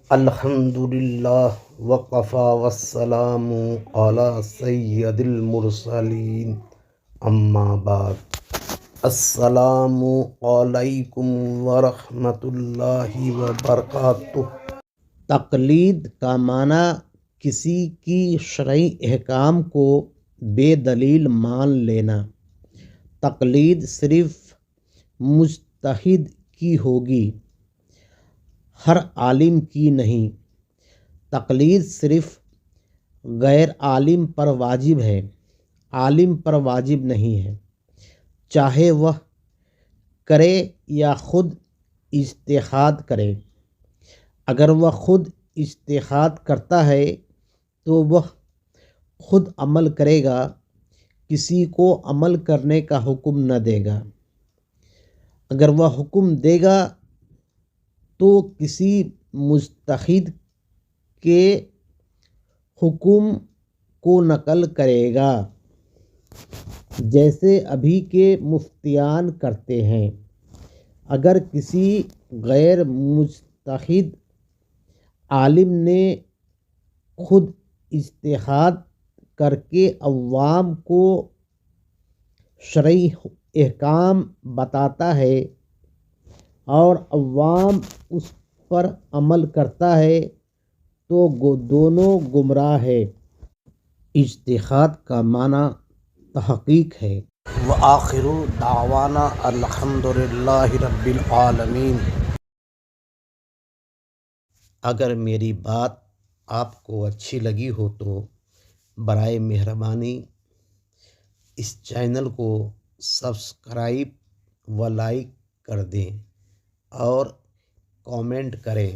الحمدللہ وقفا والسلام علی سید المرسلین اما بعد السلام علیکم ورحمۃ اللہ وبرکاتہ۔ تقلید کا معنی کسی کی شرعی احکام کو بے دلیل مان لینا۔ تقلید صرف مجتہد کی ہوگی، ہر عالم کی نہیں۔ تقلید صرف غیر عالم پر واجب ہے، عالم پر واجب نہیں ہے، چاہے وہ کرے یا خود اجتہاد کرے۔ اگر وہ خود اجتہاد کرتا ہے تو وہ خود عمل کرے گا، کسی کو عمل کرنے کا حکم نہ دے گا۔ اگر وہ حکم دے گا تو کسی مجتہد کے حکم کو نقل کرے گا، جیسے ابھی کے مفتیان کرتے ہیں۔ اگر کسی غیر مجتہد عالم نے خود اجتہاد کر کے عوام کو شرعی احکام بتاتا ہے اور عوام اس پر عمل کرتا ہے تو دونوں گمراہ ہے۔ اجتہاد کا معنی تحقیق ہے۔ وآخر دعوانا الحمدللہ رب العالمین۔ اگر میری بات آپ کو اچھی لگی ہو تو برائے مہربانی اس چینل کو سبسکرائب و لائک کر دیں اور کامنٹ کریں۔